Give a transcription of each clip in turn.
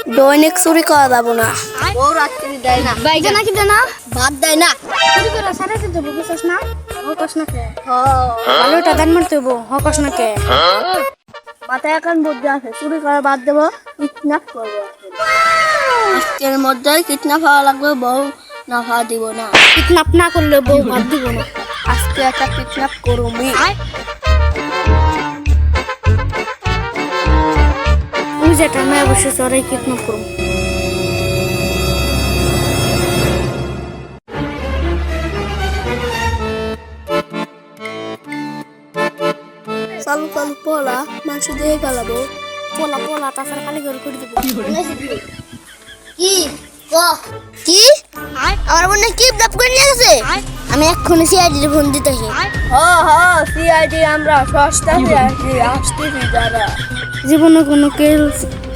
দৈনিক চুরি করা যাবো না। বউ রাত্রি দেয় না, বাইকে নাকি দেয় না, ভাত দেয় না। চুরি করে সারা দিতে বুঝছিস না? হকস না কে? হ্যাঁ, ভালোটা দান মারতে হবো, হকস না কে? মাথায় এখন বুদ্ধি আছে, চুরি করা বাদ দেবো, কিডন্যাপ করবো। আজকের মধ্যেই কিডন্যাপ হওয়া লাগবে, বউ না হওয়া দিব না। কিডন্যাপ না করলে বউ ভাত দিব না। আজকে একটা কিডন্যাপ করবি। তুই যেটা মেয়ে বসে চড়াই কিডন্যাপ করবো। চালু চালু পোলা মানুষ দিয়ে ফেলাবো। পোলা পোলা তাছাড়া খালি ঘর করে দিব। কি কি আমার বোনে কিডন্যাপ করে নিয়ে গেছে। আমি এক্ষুনি সিআইডি ফোন দিতেছি। হ্যাঁ সিআইডি আমরা সস্তা সিআইডি আসতেছি যারা। জীবনে কোনো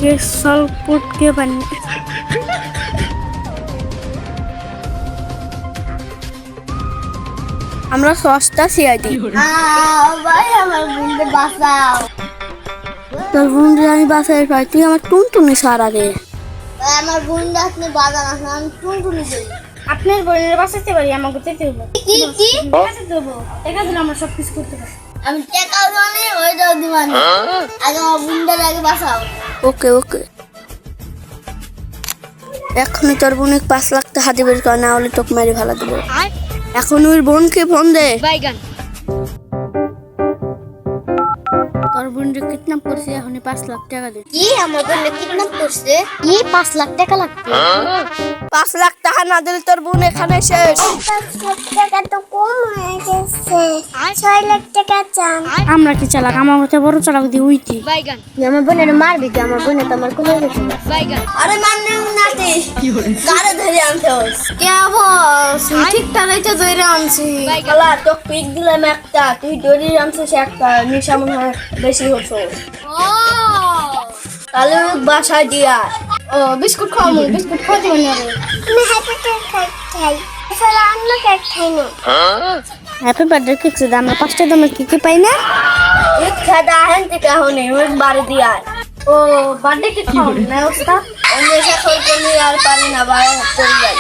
কেস সলভ করতে পারিনি। আমরা সস্তা সিআইডি। ভাই আমার বোনকে বাঁচাও। তোর বোনকে আমি বাসায় পাই, তুই আমার টুনটুনি সারা রে। আমার বোনটা আপনি বাজান আসেন, আমি টুনটুনি যাই। আপনার বোনের বাঁচাতে পারি, আমাকে যেতে হবো। কি কি বাঁচাতে হবো, টাকা দিলে আমরা সব কিছু করতে পারি। আমি টাকাও জানি ওইটাও দিবানি। আগে আমার বোনটার আগে বাঁচাও। ওকে ওকে। এখনই তোর বোন 5 লাখ টাকা দিবে, না হলে তোকে মেরে ফেলা দেবো। এখন ওর বোনকে ফোন দে। তোর বোনকে কিডন্যাপ করছে, এখনই 5 লাখ টাকা দে। কি আমার বোনকে কিডন্যাপ করছে? কি 5 লাখ টাকা লাগবে? 5 লাখ টাকা না দিলে তোর বোন এখানে শেষ। 5 লাখ টাকা তো কম হয়ে গেছে, 6 লাখ টাকা চান। আমরা কি চালাক, আমার মতো বড় চালাক দিয়ে উইতি। তুই আমার বোনের মারবি, তুই আমার বোনে তো আমার কোনো কিছু না। আরে মারনে নাতি কারে ধরে আনতে হস? কে বস, ঠিক তাই তো ধরে আনছি। শালা তো পিক দিলাম একটা, তুই ধরে আনছিস একটা, নিশা মনে হয় বেশি হতো। তাহলে বাসায় দিয়া ও বিস্কুট খাওয়াবো, বিস্কুট খাওয়া দিবেন না রে। আমি হ্যাপি কেক খাই, আসলে অন্য কেক খাই না। হ্যাপি বার্থডে কেক সে দাম 5টা দামের কেক পাই না। এক খাদা হেন থেকে হনে ওই বাড়ি দিয়া। ও বার্থডে কেক খাও না ওস্তাদ। নেশা করতে নিয়ে আর পারি না, বাইরে চলে যাই।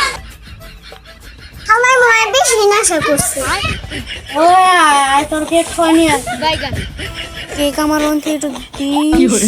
আমার মনে হয় বেশি নেশা করছে। ও আয় তোর কেক খাওয়া নিয়ে আয়। কেক আমার অন্তে একটু দিস।